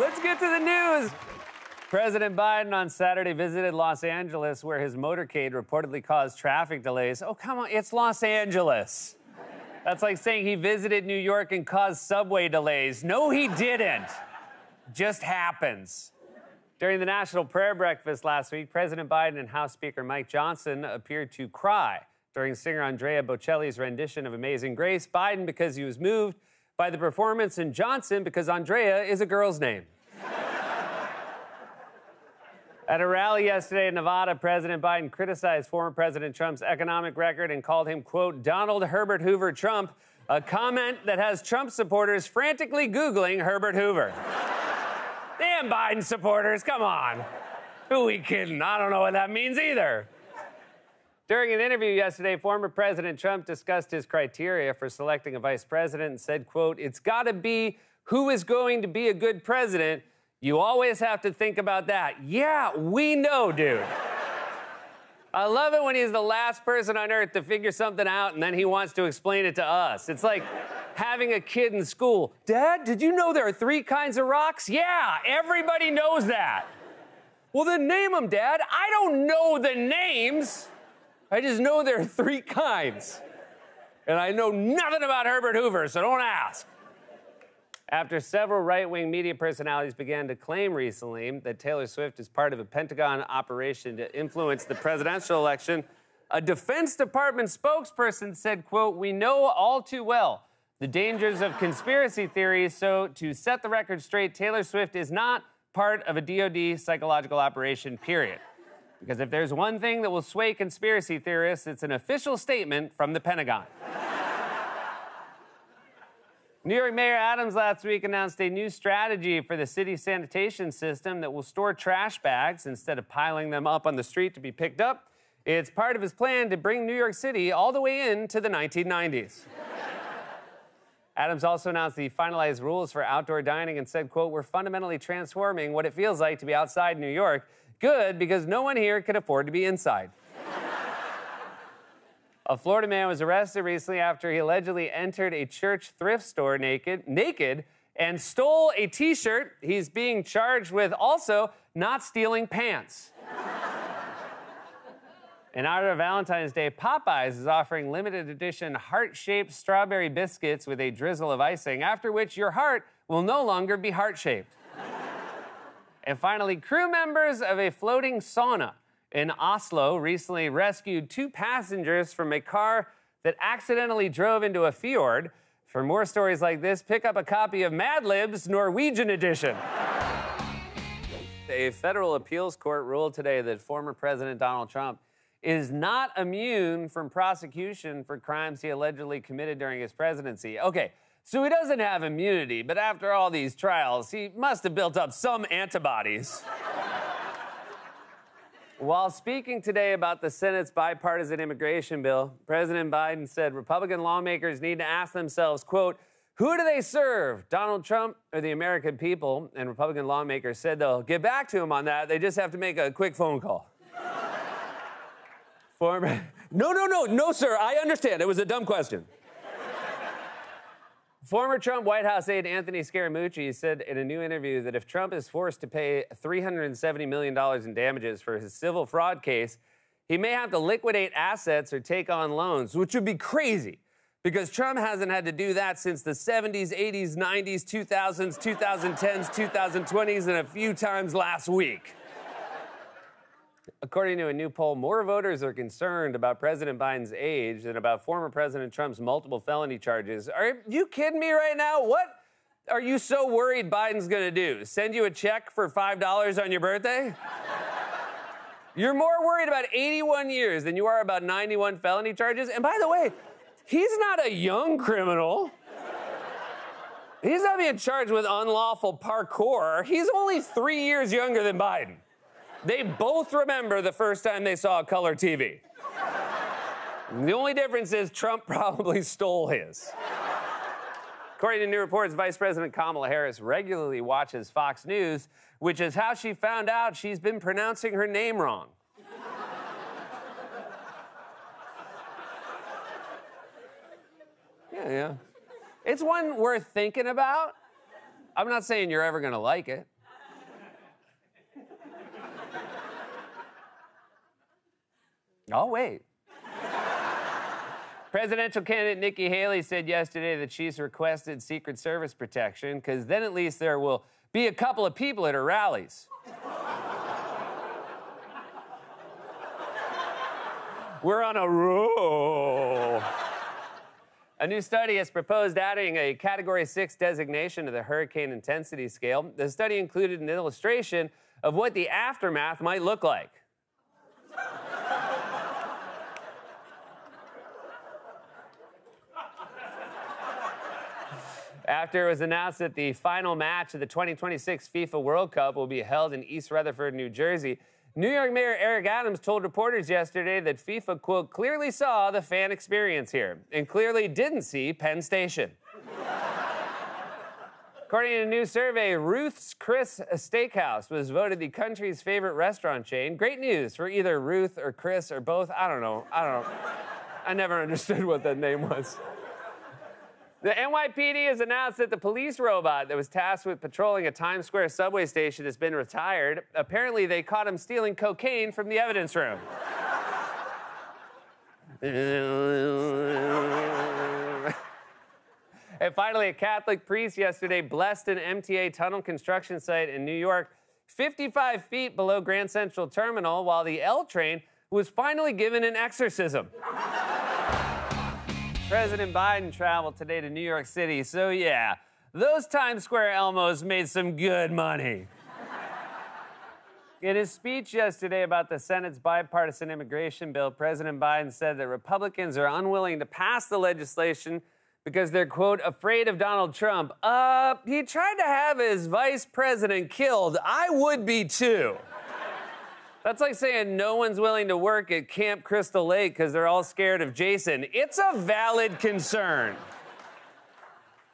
Let's get to the news. President Biden on Saturday visited Los Angeles, where his motorcade reportedly caused traffic delays. Oh, come on, it's Los Angeles. That's like saying he visited New York and caused subway delays. No, he didn't. Just happens. During the National Prayer Breakfast last week, President Biden and House Speaker Mike Johnson appeared to cry during singer Andrea Bocelli's rendition of Amazing Grace. Biden because he was moved by the performance, and Johnson because Andrea is a girl's name. At a rally yesterday in Nevada, President Biden criticized former President Trump's economic record and called him, quote, Donald Herbert Hoover Trump, a comment that has Trump supporters frantically Googling Herbert Hoover. Damn Biden supporters, come on. Who we kidding? I don't know what that means either. During an interview yesterday, former President Trump discussed his criteria for selecting a vice president and said, quote, it's got to be who is going to be a good president. You always have to think about that. Yeah, we know, dude. I love it when he's the last person on earth to figure something out and then he wants to explain it to us. It's like having a kid in school. Dad, did you know there are 3 kinds of rocks? Yeah, everybody knows that. Well, then name them, Dad. I don't know the names. I just know there are 3 kinds. And I know nothing about Herbert Hoover, so don't ask. After several right-wing media personalities began to claim recently that Taylor Swift is part of a Pentagon operation to influence the presidential election, a Defense Department spokesperson said, quote, we know all too well the dangers of conspiracy theories, so to set the record straight, Taylor Swift is not part of a DoD psychological operation, period. Because if there's one thing that will sway conspiracy theorists, it's an official statement from the Pentagon. New York Mayor Adams last week announced a new strategy for the city's sanitation system that will store trash bags instead of piling them up on the street to be picked up. It's part of his plan to bring New York City all the way into the 1990s. Adams also announced the finalized rules for outdoor dining and said, quote, we're fundamentally transforming what it feels like to be outside New York. Good, because no one here can afford to be inside. A Florida man was arrested recently after he allegedly entered a church thrift store naked and stole a T-shirt. He's being charged with also not stealing pants. In honor of Valentine's Day, Popeyes is offering limited edition heart-shaped strawberry biscuits with a drizzle of icing, after which your heart will no longer be heart-shaped. And finally, crew members of a floating sauna in Oslo recently rescued 2 passengers from a car that accidentally drove into a fjord. For more stories like this, pick up a copy of Mad Lib's Norwegian edition. A federal appeals court ruled today that former President Donald Trump is not immune from prosecution for crimes he allegedly committed during his presidency. Okay, so he doesn't have immunity, but after all these trials, he must have built up some antibodies. While speaking today about the Senate's bipartisan immigration bill, President Biden said Republican lawmakers need to ask themselves, quote, who do they serve, Donald Trump or the American people? And Republican lawmakers said they'll get back to him on that. They just have to make a quick phone call. No, sir, I understand. It was a dumb question. Former Trump White House aide Anthony Scaramucci said in a new interview that if Trump is forced to pay $370 million in damages for his civil fraud case, he may have to liquidate assets or take on loans, which would be crazy because Trump hasn't had to do that since the 70s, 80s, 90s, 2000s, 2010s, 2020s, and a few times last week. According to a new poll, more voters are concerned about President Biden's age than about former President Trump's multiple felony charges. Are you kidding me right now? What are you so worried Biden's going to do? Send you a check for $5 on your birthday? You're more worried about 81 years than you are about 91 felony charges. And by the way, he's not a young criminal. He's not being charged with unlawful parkour. He's only 3 years younger than Biden. They both remember the first time they saw a color TV. The only difference is Trump probably stole his. According to new reports, Vice President Kamala Harris regularly watches Fox News, which is how she found out she's been pronouncing her name wrong. Yeah. It's one worth thinking about. I'm not saying you're ever going to like it. I'll wait. Presidential candidate Nikki Haley said yesterday that she's requested Secret Service protection because then at least there will be a couple of people at her rallies. We're on a roll. A new study has proposed adding a Category 6 designation to the hurricane intensity scale. The study included an illustration of what the aftermath might look like. After it was announced that the final match of the 2026 FIFA World Cup will be held in East Rutherford, New Jersey, New York Mayor Eric Adams told reporters yesterday that FIFA, quote, clearly saw the fan experience here and clearly didn't see Penn Station. According to a new survey, Ruth's Chris Steakhouse was voted the country's favorite restaurant chain. Great news for either Ruth or Chris or both. I don't know. I never understood what that name was. The NYPD has announced that the police robot that was tasked with patrolling a Times Square subway station has been retired. Apparently, they caught him stealing cocaine from the evidence room. And finally, a Catholic priest yesterday blessed an MTA tunnel construction site in New York 55 feet below Grand Central Terminal while the L train was finally given an exorcism. President Biden traveled today to New York City, so yeah, those Times Square Elmos made some good money. In his speech yesterday about the Senate's bipartisan immigration bill, President Biden said that Republicans are unwilling to pass the legislation because they're, quote, afraid of Donald Trump. He tried to have his vice president killed. I would be too. That's like saying no one's willing to work at Camp Crystal Lake because they're all scared of Jason. It's a valid concern.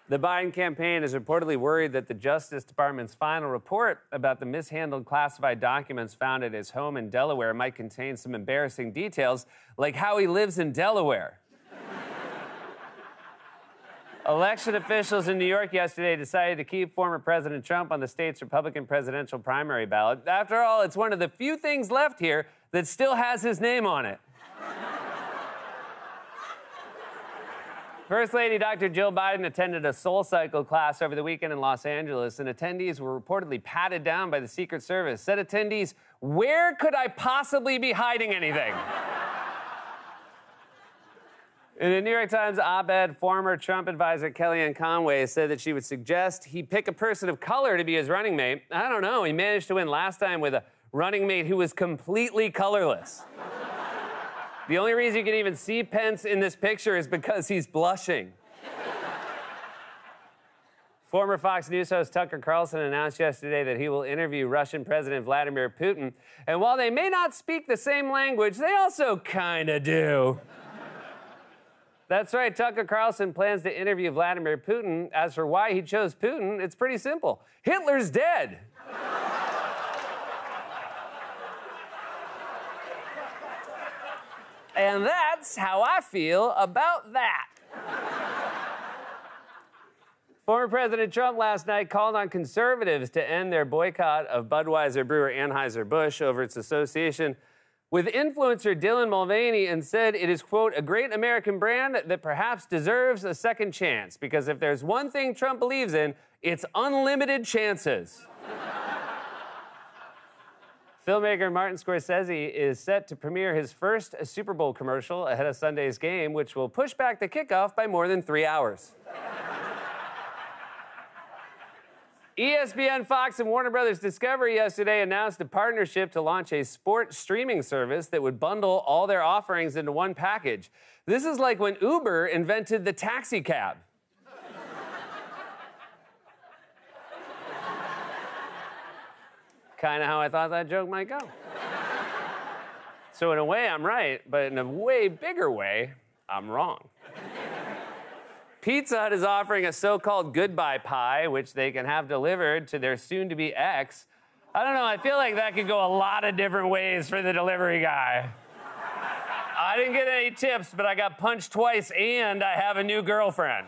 The Biden campaign is reportedly worried that the Justice Department's final report about the mishandled classified documents found at his home in Delaware might contain some embarrassing details, like how he lives in Delaware. Election officials in New York yesterday decided to keep former President Trump on the state's Republican presidential primary ballot. After all, it's one of the few things left here that still has his name on it. First Lady Dr. Jill Biden attended a SoulCycle class over the weekend in Los Angeles, and attendees were reportedly patted down by the Secret Service. Said attendees, "Where could I possibly be hiding anything?" In a New York Times op-ed, former Trump advisor Kellyanne Conway said that she would suggest he pick a person of color to be his running mate. I don't know. He managed to win last time with a running mate who was completely colorless. The only reason you can even see Pence in this picture is because he's blushing. Former Fox News host Tucker Carlson announced yesterday that he will interview Russian President Vladimir Putin. And while they may not speak the same language, they also kind of do. That's right, Tucker Carlson plans to interview Vladimir Putin. As for why he chose Putin, it's pretty simple. Hitler's dead. And that's how I feel about that. Former President Trump last night called on conservatives to end their boycott of Budweiser brewer Anheuser-Busch over its association with influencer Dylan Mulvaney and said it is, quote, a great American brand that perhaps deserves a second chance because if there's one thing Trump believes in, it's unlimited chances. Filmmaker Martin Scorsese is set to premiere his first Super Bowl commercial ahead of Sunday's game, which will push back the kickoff by more than 3 hours. ESPN, Fox, and Warner Brothers Discovery yesterday announced a partnership to launch a sports streaming service that would bundle all their offerings into one package. This is like when Uber invented the taxi cab. Kind of how I thought that joke might go. So in a way, I'm right, but in a way bigger way, I'm wrong. Pizza Hut is offering a so-called goodbye pie, which they can have delivered to their soon-to-be ex. I don't know, I feel like that could go a lot of different ways for the delivery guy. I didn't get any tips, but I got punched twice and I have a new girlfriend.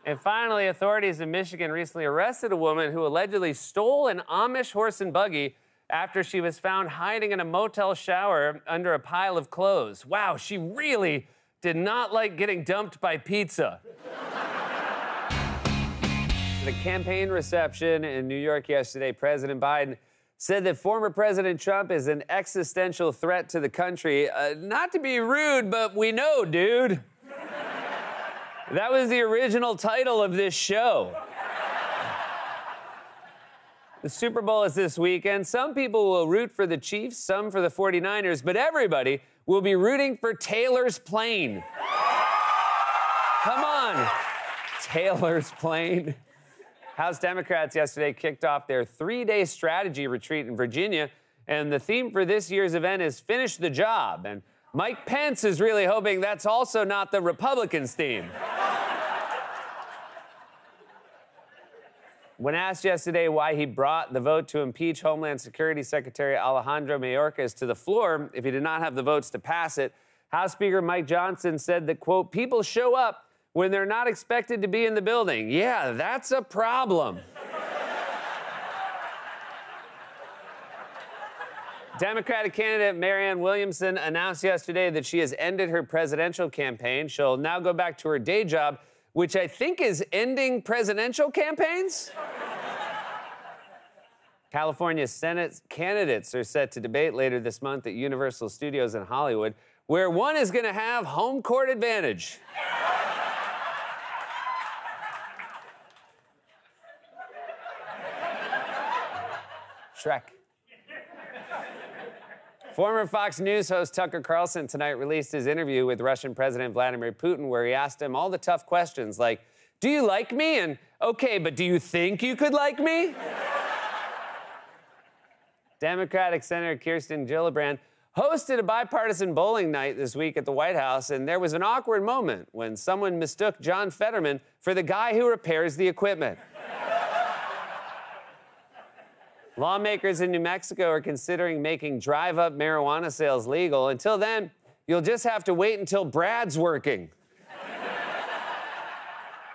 And finally, authorities in Michigan recently arrested a woman who allegedly stole an Amish horse and buggy after she was found hiding in a motel shower under a pile of clothes. Wow, she really did not like getting dumped by pizza. At a campaign reception in New York yesterday, President Biden said that former President Trump is an existential threat to the country. Not to be rude, but we know, dude. That was the original title of this show. The Super Bowl is this weekend. Some people will root for the Chiefs, some for the 49ers, but everybody will be rooting for Taylor's plane. Come on, Taylor's plane. House Democrats yesterday kicked off their 3-day strategy retreat in Virginia, and the theme for this year's event is Finish the Job. And Mike Pence is really hoping that's also not the Republicans' theme. When asked yesterday why he brought the vote to impeach Homeland Security Secretary Alejandro Mayorkas to the floor if he did not have the votes to pass it, House Speaker Mike Johnson said that, quote, people show up when they're not expected to be in the building. Yeah, that's a problem. Democratic candidate Marianne Williamson announced yesterday that she has ended her presidential campaign. She'll now go back to her day job, which I think is ending presidential campaigns. California Senate candidates are set to debate later this month at Universal Studios in Hollywood, where one is going to have home court advantage. Shrek. Former Fox News host Tucker Carlson tonight released his interview with Russian President Vladimir Putin, where he asked him all the tough questions like, do you like me? And, okay, but do you think you could like me? Democratic Senator Kirsten Gillibrand hosted a bipartisan bowling night this week at the White House, and there was an awkward moment when someone mistook John Fetterman for the guy who repairs the equipment. Lawmakers in New Mexico are considering making drive-up marijuana sales legal. Until then, you'll just have to wait until Brad's working.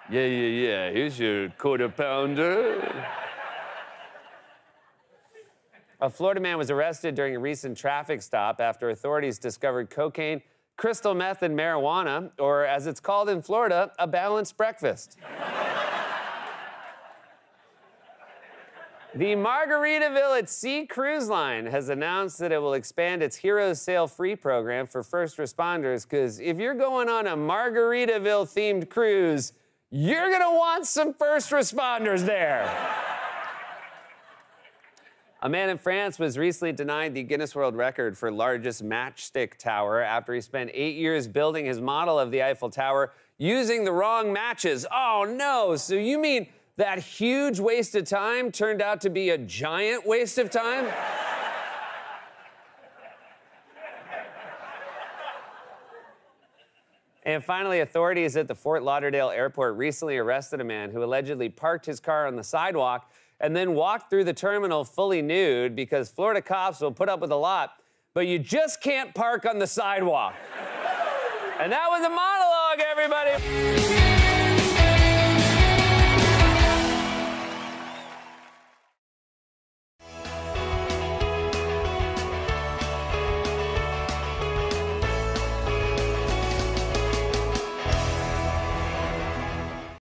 Yeah. Here's your quarter pounder. A Florida man was arrested during a recent traffic stop after authorities discovered cocaine, crystal meth, and marijuana, or as it's called in Florida, a balanced breakfast. The Margaritaville at Sea Cruise Line has announced that it will expand its Heroes Sail Free program for first responders, because if you're going on a Margaritaville-themed cruise, you're going to want some first responders there. A man in France was recently denied the Guinness World Record for largest matchstick tower after he spent 8 years building his model of the Eiffel Tower using the wrong matches. Oh, no. So you mean that huge waste of time turned out to be a giant waste of time? And finally, authorities at the Fort Lauderdale airport recently arrested a man who allegedly parked his car on the sidewalk and then walked through the terminal fully nude, because Florida cops will put up with a lot, but you just can't park on the sidewalk. And that was a monologue, everybody.